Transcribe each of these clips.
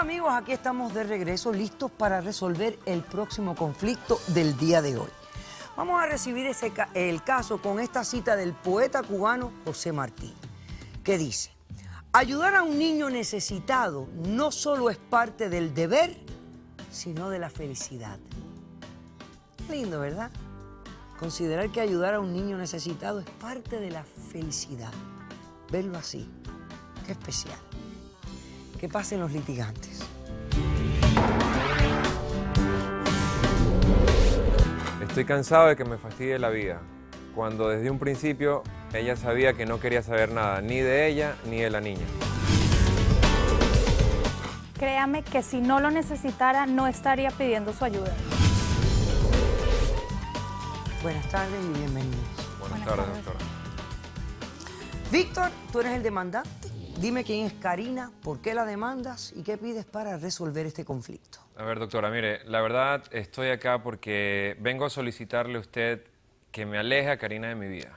amigos, aquí estamos de regreso, listos para resolver el próximo conflicto del día de hoy. Vamos a recibir el caso con esta cita del poeta cubano José Martí, que dice: ayudar a un niño necesitado no solo es parte del deber, sino de la felicidad. Lindo, ¿verdad? Considerar que ayudar a un niño necesitado es parte de la felicidad. Verlo así, qué especial. ¿Qué pasa en los litigantes? Estoy cansado de que me fastidie la vida, cuando desde un principio ella sabía que no quería saber nada, ni de ella ni de la niña. Créame que si no lo necesitara, no estaría pidiendo su ayuda. Buenas tardes y bienvenidos. Buenas tardes, doctora. Víctor, tú eres el demandante. Dime quién es Karina, por qué la demandas y qué pides para resolver este conflicto. A ver, doctora, mire, la verdad estoy acá porque vengo a solicitarle a usted que me aleje a Karina de mi vida.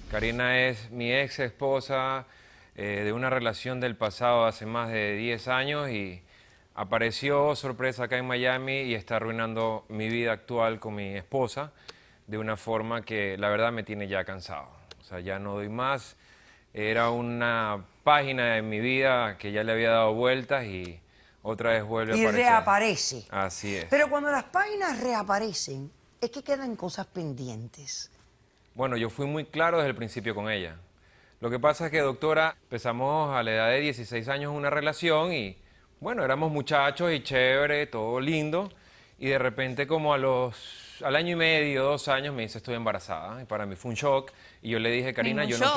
Karina es mi ex esposa de una relación del pasado hace más de 10 años y apareció sorpresa acá en Miami y está arruinando mi vida actual con mi esposa de una forma que la verdad me tiene ya cansado. O sea, ya no doy más. Era una página en mi vida que ya le había dado vueltas y otra vez vuelve a aparecer. Y reaparece. Así es. Pero cuando las páginas reaparecen, es que quedan cosas pendientes. Bueno, yo fui muy claro desde el principio con ella. Lo que pasa es que, doctora, empezamos a la edad de 16 años una relación y, bueno, éramos muchachos y chévere, todo lindo. Y de repente, como al año y medio, 2 años, me dice estoy embarazada. Y para mí fue un shock. Y yo le dije, Karina, yo no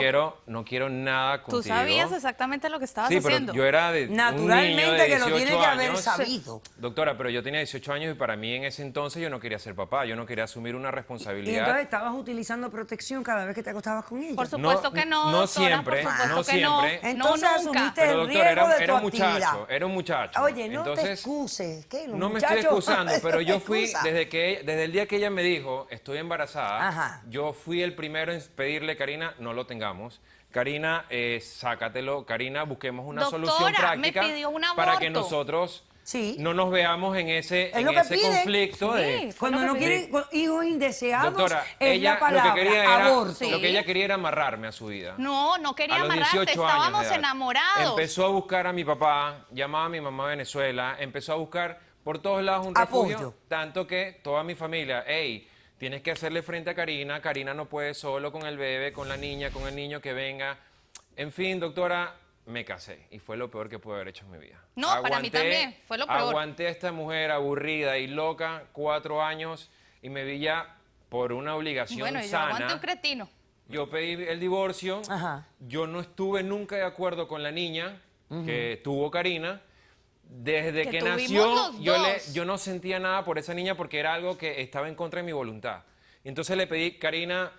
quiero nada contigo. Tú sabías exactamente lo que estabas haciendo. Pero yo era de naturalmente un niño de que lo 18 tiene que haber años. sabido. Doctora, pero yo tenía 18 años y para mí en ese entonces yo no quería ser papá. Yo no quería asumir una responsabilidad. Y entonces estabas utilizando protección cada vez que te acostabas con ella. Por supuesto que no, no doctora, siempre, por supuesto no que siempre. no. Entonces No, nunca. asumiste Pero, el doctora, riesgo de tu era un actividad. muchacho, era un muchacho. Oye, no Entonces, te excuses. ¿Qué? Los no me muchachos- estoy excusando, pero yo fui, Excusa. desde el día que ella me dijo, estoy embarazada, Ajá. yo fui el primero en pedirle, Karina, no lo tengamos. Karina, sácatelo. Karina, busquemos una Doctora, solución me práctica pidió un para que aborto. nosotros Sí. no nos veamos en ese Es lo que piden. conflicto Sí. de... Cuando Fue lo no que quieren hijos indeseados, Doctora, es ella la palabra, lo que quería era, aborto. Sí. lo que ella quería era amarrarme a su vida. No quería A los amarrarte, 18 años estábamos de edad. enamorados. Empezó a buscar a mi papá, llamaba a mi mamá a Venezuela, empezó a buscar por todos lados un Apoyo. refugio, tanto que toda mi familia, hey, tienes que hacerle frente a Karina, Karina no puede solo con el bebé, con la niña, con el niño que venga. En fin, doctora, me casé y fue lo peor que pude haber hecho en mi vida. No, para mí también, fue lo peor. Aguanté a esta mujer aburrida y loca 4 años y me vi ya por una obligación Bueno, y yo sana. aguanté un cretino. Yo pedí el divorcio, Ajá. yo no estuve nunca de acuerdo con la niña que tuvo Karina. Desde Que que tuvimos nació, los dos. yo no sentía nada por esa niña porque era algo que estaba en contra de mi voluntad. Y entonces le pedí, Karina,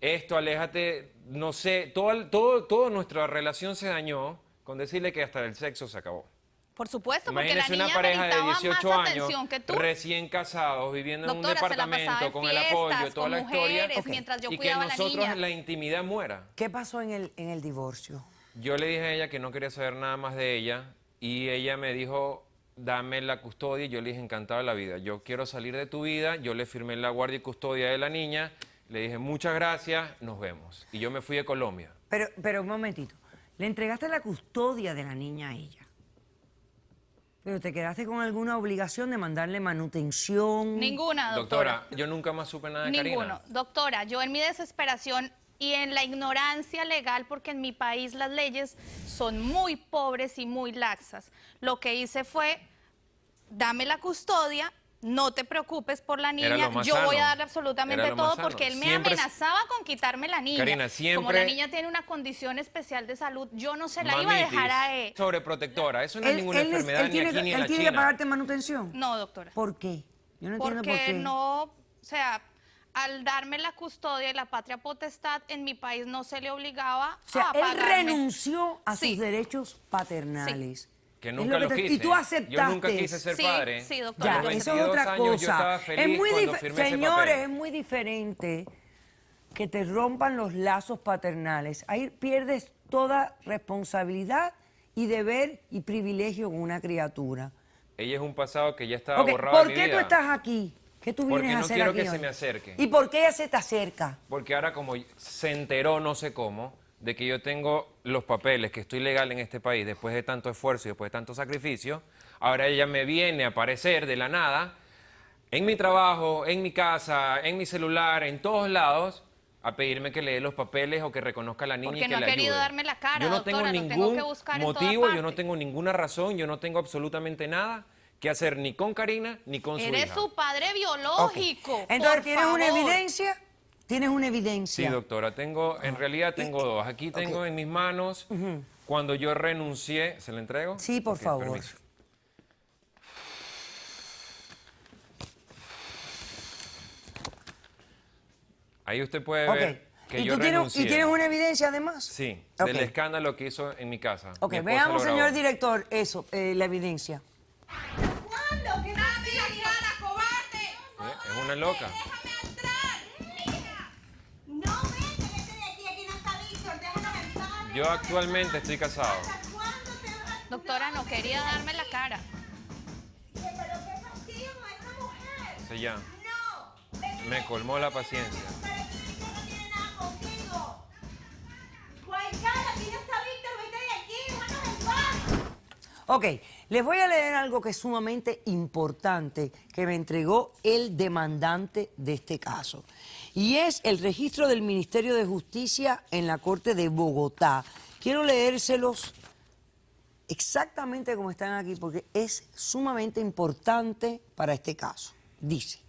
esto, aléjate, no sé, toda nuestra relación se dañó con decirle que hasta el sexo se acabó. Por supuesto, porque la Imagínese niña una pareja de necesitaba 18 más años, atención que tú. recién casados, viviendo en un Doctora, se la departamento pasaba en con el apoyo, fiestas, toda con la historia, mujeres, mientras yo y que cuidaba a la nosotros niña. en la intimidad muera. ¿Qué pasó en el divorcio? Yo le dije a ella que no quería saber nada más de ella y ella me dijo, dame la custodia, y yo le dije, encantado de la vida, yo quiero salir de tu vida, yo le firmé la guardia y custodia de la niña, le dije, muchas gracias, nos vemos. Y yo me fui de Colombia. Pero un momentito. Le entregaste la custodia de la niña a ella. Pero te quedaste con alguna obligación de mandarle manutención. Ninguna, doctora. Doctora, yo nunca más supe nada de Ninguno. Karina. Doctora, yo en mi desesperación y en la ignorancia legal, porque en mi país las leyes son muy pobres y muy laxas, lo que hice fue, dame la custodia, no te preocupes por la Era niña, lo más yo voy a sano. darle absolutamente Era lo más todo, sano. porque él me Siempre- amenazaba con quitarme la niña. Karina, Como siempre- la niña tiene una condición especial de salud, yo no se la iba a Mamitis, dejar a él. sobreprotectora, eso no es ninguna enfermedad ni aquí ni en él la tiene que China. pagarte manutención. No, doctora. ¿Por qué? Yo no entiendo por Porque qué. no, o sea, al darme la custodia y la patria potestad, en mi país no se le obligaba O sea, a él pagarme. renunció a Sí. sus derechos paternales. Que Es nunca lo que quise. Y tú aceptaste. Yo nunca quise ser Sí, padre. sí, doctora. Ya, A los eso es 22 otra años cosa. yo estaba feliz cuando firmé ese Señores, papel. es muy diferente que te rompan los lazos paternales. Ahí pierdes toda responsabilidad y deber y privilegio con una criatura. Ella es un pasado que ya estaba Ok, borrado de ¿por mi qué vida. tú estás aquí? ¿Qué tú vienes Porque a no hacer quiero aquí que se hoy? me acerque. ¿Y por qué ella se te acerca? Porque ahora como se enteró, no sé cómo, de que yo tengo los papeles, que estoy legal en este país después de tanto esfuerzo y después de tanto sacrificio, ahora ella me viene a aparecer de la nada, en mi trabajo, en mi casa, en mi celular, en todos lados, a pedirme que le dé los papeles o que reconozca a la niña Porque y que no ha le querido ayude. darme la cara, Yo no doctora, tengo lo tengo ningún que buscar en toda motivo, yo no parte. tengo ninguna razón, yo no tengo absolutamente nada que hacer ni con Karina ni con su Eres hija. su padre Ok. biológico. Entonces, por ¿tienes una favor. evidencia? ¿Tienes una Sí, evidencia? doctora, tengo, en realidad tengo dos. Aquí tengo en mis manos, cuando yo renuncié, ¿se la entrego? Sí, por Ok, favor. permiso. Ahí usted puede Ok. ver que ¿Y yo tú tienes, renuncié. ¿y tienes una evidencia además? Sí, Ok. del escándalo que hizo en mi casa. Ok, Mi esposa veamos, lo grabó. señor director, eso, la evidencia. ¿Cuándo? ¿Qué ¡Dame la cara, cobarde! Es una loca. ¡Déjame entrar! Mira, no vete, vete de aquí, aquí no está Víctor, déjalo en paz. Yo actualmente estoy casado. ¿Hasta cuándo te vas? Doctora, no quería darme la cara. ¿Pero qué fastidio con esta mujer? Sí, ya. No, vete de Me aquí. colmó la paciencia. Pero es que Víctor no tiene nada contigo. Juan Carlos, aquí no está Víctor, vete de aquí, déjanos en paz. Ok, les voy a leer algo que es sumamente importante que me entregó el demandante de este caso. Y es el registro del Ministerio de Justicia en la Corte de Bogotá. Quiero leérselos exactamente como están aquí porque es sumamente importante para este caso. Dice: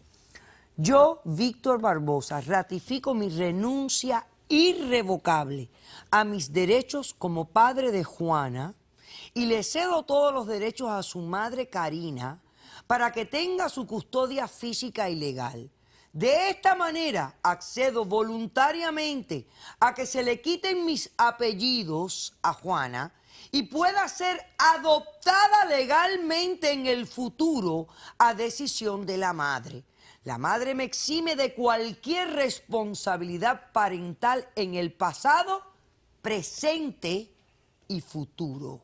yo, Víctor Barbosa, ratifico mi renuncia irrevocable a mis derechos como padre de Juana y le cedo todos los derechos a su madre Karina para que tenga su custodia física y legal. De esta manera accedo voluntariamente a que se le quiten mis apellidos a Juana y pueda ser adoptada legalmente en el futuro a decisión de la madre. La madre me exime de cualquier responsabilidad parental en el pasado, presente y futuro.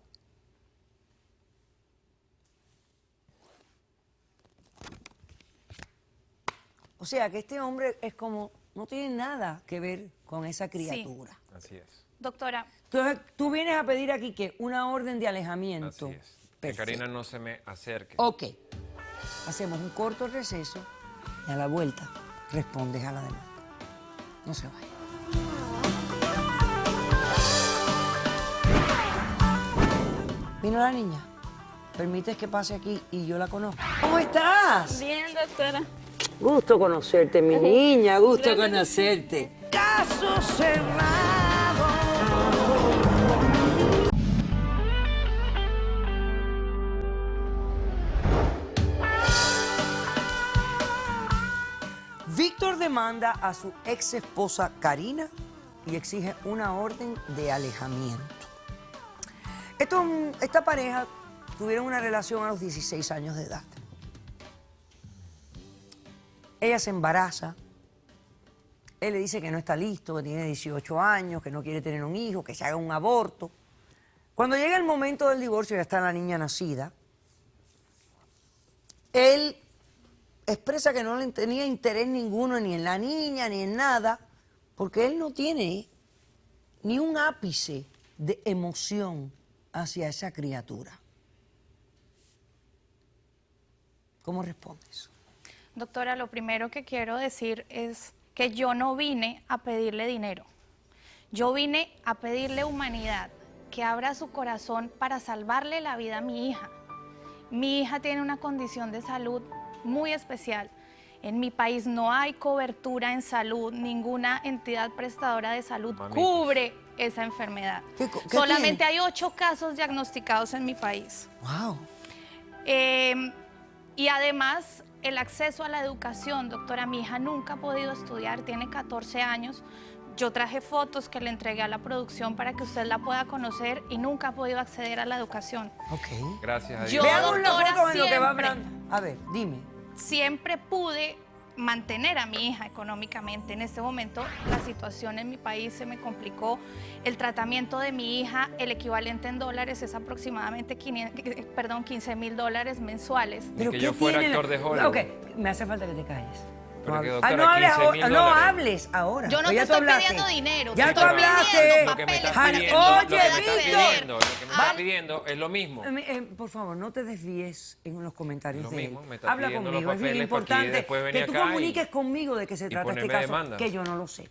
O sea que este hombre es como, no tiene nada que ver con esa criatura. Así es. Doctora, Entonces, tú vienes a pedir aquí que una orden de alejamiento. Así es. Que Perfecto. Karina no se me acerque. Ok, hacemos un corto receso y a la vuelta respondes a la demanda. No se vaya. ¿Vino la niña? ¿Permites que pase aquí y yo la conozco? ¿Cómo estás? Bien, doctora. Gusto conocerte, mi niña, gusto conocerte. Caso cerrado. Víctor demanda a su ex esposa Karina y exige una orden de alejamiento. Esta pareja tuvieron una relación a los 16 años de edad. Ella se embaraza, él le dice que no está listo, que tiene 18 años, que no quiere tener un hijo, que se haga un aborto. Cuando llega el momento del divorcio, ya está la niña nacida, él expresa que no le tenía interés ninguno ni en la niña ni en nada, porque él no tiene ni un ápice de emoción hacia esa criatura. ¿Cómo respondes? doctora, lo primero que quiero decir es que yo no vine a pedirle dinero. Yo vine a pedirle humanidad, que abra su corazón para salvarle la vida a mi hija. Mi hija tiene una condición de salud muy especial. En mi país no hay cobertura en salud, ninguna entidad prestadora de salud Mamitas. cubre esa enfermedad. ¿Qué Solamente tiene? hay 8 casos diagnosticados en mi país. ¡Wow! Y además, el acceso a la educación, doctora, mi hija nunca ha podido estudiar, tiene 14 años. Yo traje fotos que le entregué a la producción para que usted la pueda conocer y nunca ha podido acceder a la educación. Ok. Gracias a Dios. Yo, Veamos la doctora, foto en lo que va siempre. hablando. A ver, dime. Siempre pude mantener a mi hija económicamente. En este momento la situación en mi país se me complicó. El tratamiento de mi hija, el equivalente en dólares es aproximadamente $15,000 mensuales. Ni que yo fuera tiene actor de Hollywood. Ok, me hace falta que te calles. Pero que, No, doctora, no hables 15,000 ahora, no dólares. hables ahora. Yo no Pues te ya tú estoy hablaste. pidiendo dinero, Ya te tú estoy hablaste. pidiendo Lo que me papeles estás para que pidiendo, mi hija lo que me pueda estás acceder. pidiendo, lo que me estás pidiendo es lo mismo. Por favor, no te desvíes en los comentarios Lo de mismo, él. me está Habla pidiendo conmigo, los es bien papeles para importante que después venir que tú acá y- comuniques conmigo de qué se y trata este ponerme caso, demandas. que yo no lo sé.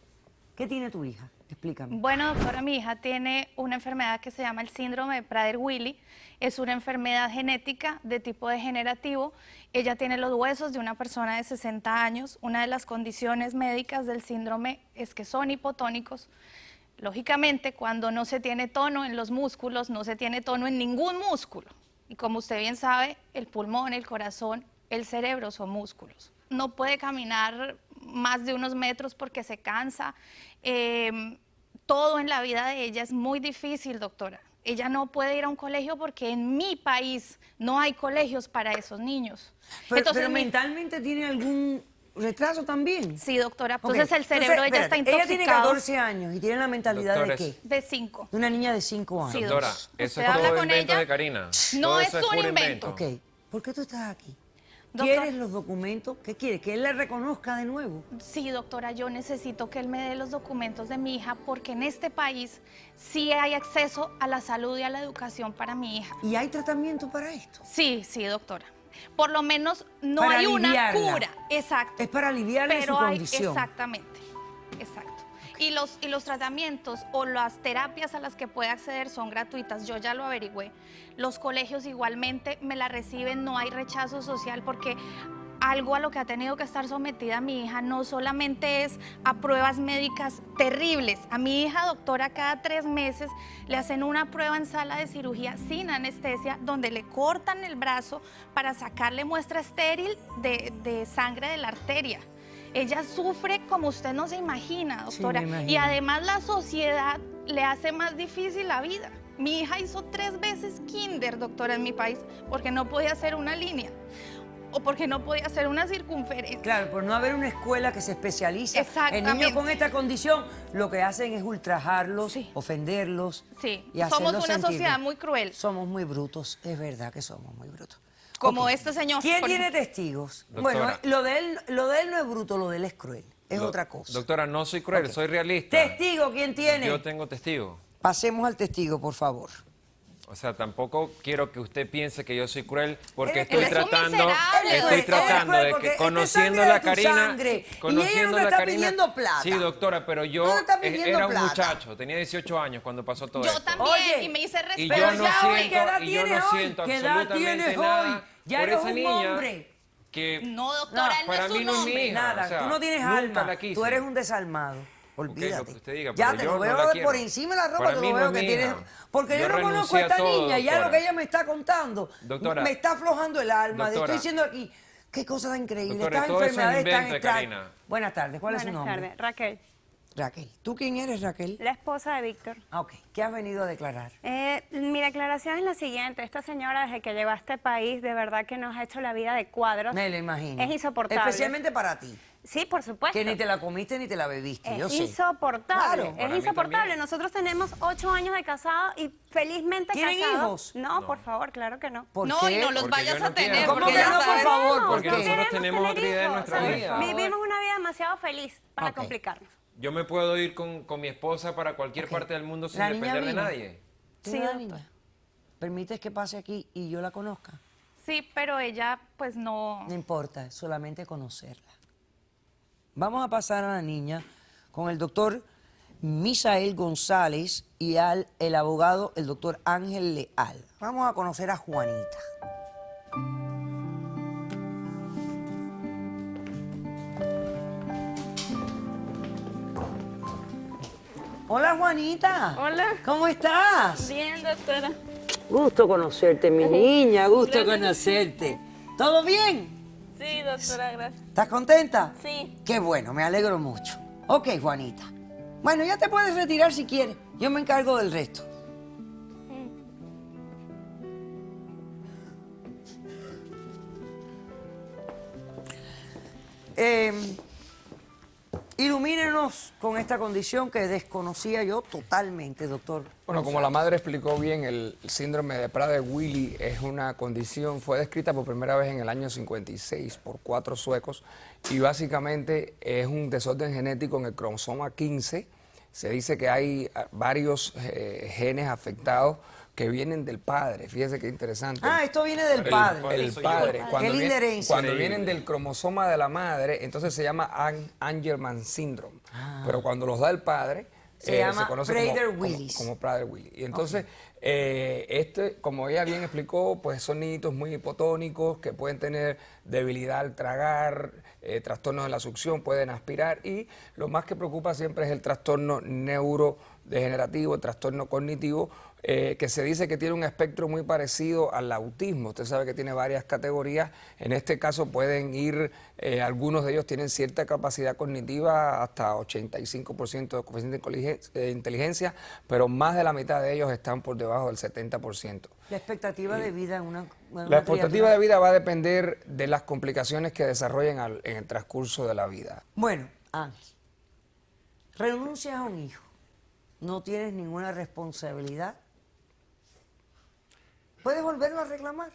¿Qué tiene tu hija? Explícame. Bueno, doctora, mi hija tiene una enfermedad que se llama el síndrome de Prader-Willi. Es una enfermedad genética de tipo degenerativo. Ella tiene los huesos de una persona de 60 años. Una de las condiciones médicas del síndrome es que son hipotónicos. Lógicamente, cuando no se tiene tono en los músculos, no se tiene tono en ningún músculo. Y como usted bien sabe, el pulmón, el corazón, el cerebro son músculos. No puede caminar más de unos metros porque se cansa. Todo en la vida de ella es muy difícil, doctora. Ella no puede ir a un colegio porque en mi país no hay colegios para esos niños. Pero mentalmente tiene algún retraso también. Sí, doctora. Ok, Entonces el cerebro de ella está espérate, intoxicado. Ella tiene 14 años y tiene la mentalidad Doctora, de qué? De 5. De una niña de 5 años. Sí, Doctora, doctor. eso ¿Usted es habla todo con invento ella? de Karina. No Todo es eso un puro invento. Ok, ¿por qué tú estás aquí? Doctor. ¿Quieres los documentos? ¿Qué quieres? ¿Que él la reconozca de nuevo? Sí, doctora, yo necesito que él me dé los documentos de mi hija porque en este país sí hay acceso a la salud y a la educación para mi hija. ¿Y hay tratamiento para esto? Sí, sí, doctora. Por lo menos no Para hay una aliviarla. cura. Exacto. Es para aliviarle Pero su hay, condición. exactamente, exacto. Y los tratamientos o las terapias a las que puede acceder son gratuitas, yo ya lo averigüé. Los colegios igualmente me la reciben, no hay rechazo social porque algo a lo que ha tenido que estar sometida mi hija no solamente es a pruebas médicas terribles. A mi hija, doctora, cada 3 meses le hacen una prueba en sala de cirugía sin anestesia, donde le cortan el brazo para sacarle muestra estéril de sangre de la arteria. Ella sufre como usted no se imagina, doctora. Sí, me imagino. Y además la sociedad le hace más difícil la vida. Mi hija hizo 3 veces kinder, doctora, en mi país, porque no podía hacer una línea o porque no podía hacer una circunferencia. Claro, por no haber una escuela que se especializa en Exactamente. niños con esta condición, lo que hacen es ultrajarlos, Sí. ofenderlos. Sí, y somos hacerlos una sentir sociedad bien. muy cruel. Somos muy brutos, es verdad que somos muy brutos. Como Ok. este señor. ¿Quién por tiene ejemplo. testigos? Doctora. Bueno, lo de él no es bruto, lo de él es cruel, es otra cosa. Doctora, no soy cruel, Ok. soy realista. ¿Testigo quién tiene? Yo tengo testigo. Pasemos al testigo, por favor. O sea, tampoco quiero que usted piense que yo soy cruel porque Él estoy es un tratando, miserable. estoy Él es tratando cruel de porque que esta conociendo sangre la de tu Karina, sangre, y ella no conociendo te la está Karina. pidiendo plata. Sí, doctora, pero yo No te está pidiendo era un plata. muchacho, tenía 18 años cuando pasó todo Yo esto. también, Oye, y me hice Y respetar. yo Pero no ya hoy, ¿qué siento, edad y yo tienes no hoy? siento ¿Qué edad absolutamente tienes nada hoy? Ya por eres esa un niña hombre. que No, doctora, No, él no para es mí un no es mi hombre. hija. Nada, o sea, tú no tienes nunca alma, la quise. tú eres un desalmado. Olvídate. lo que usted diga, ya pero te yo lo no veo la de quiero. por encima de la ropa, Para te mí lo no veo es que mi tienes. hija. Porque yo no conozco renuncié a esta todo, niña, ya doctora. lo que ella me está contando. Doctora. Me está aflojando el alma. Doctora. Estoy diciendo aquí, qué cosa tan increíble. Doctora, Estas todo eso es enfermedades tan invento de extrañas. Karina. Buenas tardes, ¿cuál es su Buenas nombre? tardes, Raquel, Raquel. ¿Tú quién eres, Raquel? la esposa de Víctor. Ah, ok. ¿Qué has venido a declarar? Mi declaración es la siguiente. Esta señora, desde que llegó a este país, de verdad que nos ha hecho la vida de cuadros. Me lo imagino. Es insoportable. Especialmente para ti, Sí, por supuesto. que ni te la comiste ni te la bebiste, yo Es sé. insoportable, Claro. Para es mí insoportable. también. Nosotros tenemos 8 años de casados y felizmente ¿Tienen casados. hijos? No, por favor, claro que no. ¿Por No, qué? y no los Porque vayas yo no a tener. quiero. ¿Cómo porque que ya no, por sabes. favor? ¿Por Porque qué? nosotros queremos tenemos tener otra idea de hijos, nuestra ¿sabes? vida. Vivimos una vida demasiado feliz para Ok. complicarnos. Yo me puedo ir con mi esposa para cualquier Ok. parte del mundo sin La niña depender de vino. nadie. ¿Tiene Sí, la doctor. niña? ¿Permites que pase aquí y yo la conozca? Sí, pero ella pues no. No importa, es solamente conocerla. Vamos a pasar a la niña con el doctor Misael González y el abogado, el doctor Ángel Leal. Vamos a conocer a Juanita. Hola, Juanita. Hola. ¿Cómo estás? Bien, doctora. Gusto conocerte, mi niña, gusto conocerte. ¿Todo bien? Sí, doctora, gracias. ¿Estás contenta? Sí. Qué bueno, me alegro mucho. Ok, Juanita. Bueno, ya te puedes retirar si quieres. Yo me encargo del resto. Ilumínenos con esta condición que desconocía yo totalmente, doctor. Bueno, como la madre explicó bien, el síndrome de Prader-Willi es una condición, fue descrita por primera vez en el año 56 por 4 suecos y básicamente es un desorden genético en el cromosoma 15. Se dice que hay varios genes afectados que vienen del padre. Fíjese qué interesante. Ah, esto viene del padre. El padre. Qué linda herencia. Cuando vienen del cromosoma de la madre, entonces se llama Angelman syndrome. Pero cuando los da el padre, Se llama conoce Prader-Willi. como Prader-Willi. Y entonces, como ella bien explicó, pues son niñitos muy hipotónicos que pueden tener debilidad al tragar, trastornos de la succión, pueden aspirar y lo más que preocupa siempre es el trastorno neurodegenerativo, el trastorno cognitivo, que se dice que tiene un espectro muy parecido al autismo. Usted sabe que tiene varias categorías. En este caso pueden ir, algunos de ellos tienen cierta capacidad cognitiva, hasta 85% de coeficiente de inteligencia, pero más de la mitad de ellos están por debajo del 70%. La expectativa de vida en una La expectativa de vida va a depender de las complicaciones que desarrollen en el transcurso de la vida. Bueno, Ángel, renuncias a un hijo, no tienes ninguna responsabilidad. ¿Puedes volverlo a reclamar?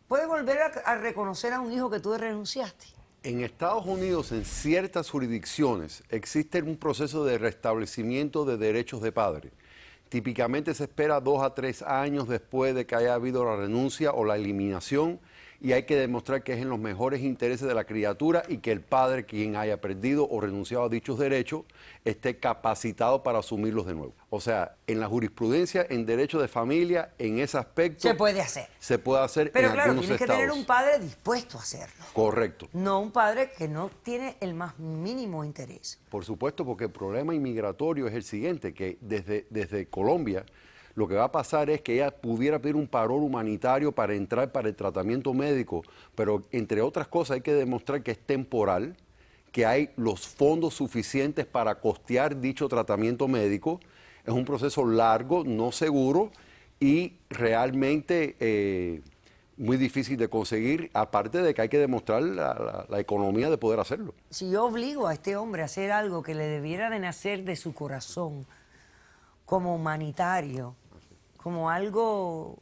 ¿Puedes volver a reconocer a un hijo que tú renunciaste? En Estados Unidos, en ciertas jurisdicciones, existe un proceso de restablecimiento de derechos de padre. Típicamente se espera 2 a 3 años después de que haya habido la renuncia o la eliminación y hay que demostrar que es en los mejores intereses de la criatura y que el padre, quien haya perdido o renunciado a dichos derechos, esté capacitado para asumirlos de nuevo. O sea, en la jurisprudencia, en derecho de familia, en ese aspecto... Se puede hacer. Se puede hacer Pero en claro, algunos tienes que estados. tener un padre dispuesto a hacerlo. Correcto. No un padre que no tiene el más mínimo interés. Por supuesto, porque el problema inmigratorio es el siguiente, que desde Colombia lo que va a pasar es que ella pudiera pedir un parol humanitario para entrar para el tratamiento médico, pero entre otras cosas hay que demostrar que es temporal, que hay los fondos suficientes para costear dicho tratamiento médico. Es un proceso largo, no seguro y realmente muy difícil de conseguir, aparte de que hay que demostrar la economía de poder hacerlo. Si yo obligo a este hombre a hacer algo que le debiera de nacer de su corazón, como humanitario, como algo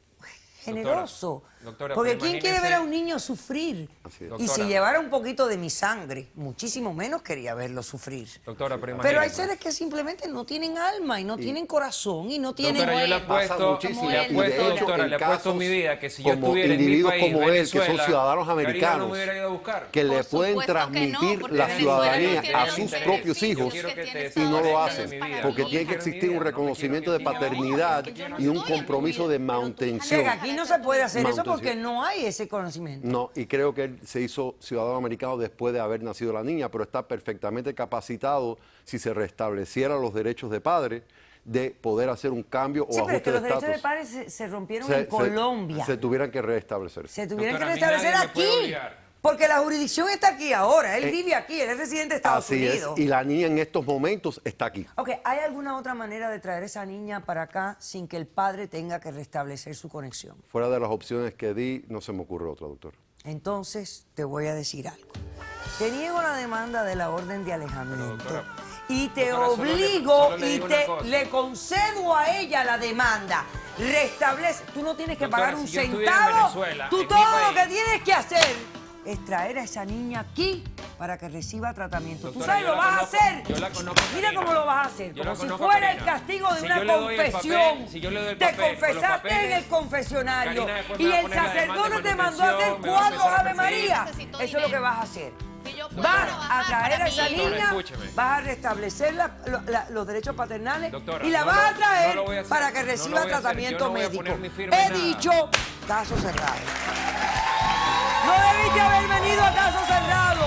generoso. Doctora, porque pero ¿quién quiere ver a un niño sufrir? Así es. Y si Doctora. llevara un poquito de mi sangre, muchísimo menos quería verlo sufrir. Doctora, pero Pero hay imagínese. seres que simplemente no tienen alma y no tienen corazón y no tienen... Doctora, yo le Pasa apuesto, muchísimo. le Y de apuesto, hecho, doctora, en le apuesto casos mi vida que si yo como estuviera en mi individuos país, como él, que son Venezuela, ciudadanos Karina no americanos, me hubiera ido a buscar. que le Por pueden supuesto que no, transmitir porque la Venezuela ciudadanía tiene a los sus beneficios propios que hijos tiene y Estados y no lo Unidos hacen, para porque los tiene que hijos. existir un reconocimiento de paternidad y un compromiso de manutención. Llega, aquí no se puede hacer eso Manutención. porque no hay ese conocimiento. No, y creo que él se hizo ciudadano americano después de haber nacido la niña, pero está perfectamente capacitado, si se restablecieran los derechos de padre, de poder hacer un cambio o Sí, pero es que ajuste de los derechos de estatus. padres se rompieron en Colombia. Se tuvieran que restablecer. Se tuvieron que Doctora, a mí restablecer nadie me puede aquí. obligar. Porque la jurisdicción está aquí ahora. Él vive aquí, él es residente de Estados Así es, Unidos. y la niña en estos momentos está aquí. Ok, ¿hay alguna otra manera de traer esa niña para acá sin que el padre tenga que restablecer su conexión? Fuera de las opciones que di, no se me ocurre otra, doctor. Entonces, te voy a decir algo. Te niego la demanda de la orden de alejamiento. doctora, y te doctora, obligo solo le y digo una te cosa. le concedo a ella la demanda. Restablece. Tú no tienes que Doctora, pagar un si yo estuviera en centavo. Venezuela, Tú en mi todo lo país. que tienes que hacer es traer a esa niña aquí para que reciba tratamiento. Tú Doctora, sabes, yo lo la vas a conozco, hacer. yo la conozco, Mira Karina. cómo lo vas a hacer. Yo Como la si conozco, fuera el Karina. castigo de Si una yo le doy el confesión. papel, si yo le doy el Te papel con los confesaste en papeles, el confesionario. Karina después me Y va a el poner la demanda de sacerdote te mandó a hacer manutención, me va a 4 empezar a Ave perseguir. María. Necesito Eso es lo que dinero. vas a hacer. Que yo pueda Vas a trabajar traer para a esa mi hijo. niña, escúcheme. vas a restablecer los derechos paternales Doctora, y la no vas a lo- traer no lo voy a hacer, para que no lo reciba voy a hacer. tratamiento Yo no voy a médico. poner mi firma He en nada. dicho caso cerrado. No debiste haber venido a caso cerrado.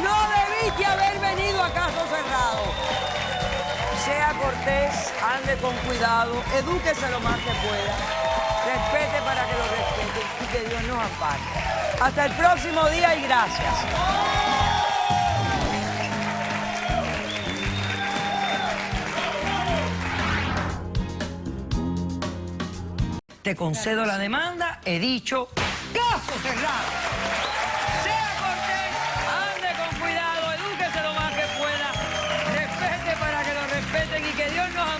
No debiste haber venido a caso cerrado. Sea cortés, ande con cuidado, edúquese lo más que pueda. Respete para que lo respete y que Dios nos ampare. Hasta el próximo día y gracias. Te concedo la demanda, he dicho, caso cerrado. Sea cortés, ande con cuidado Dios nos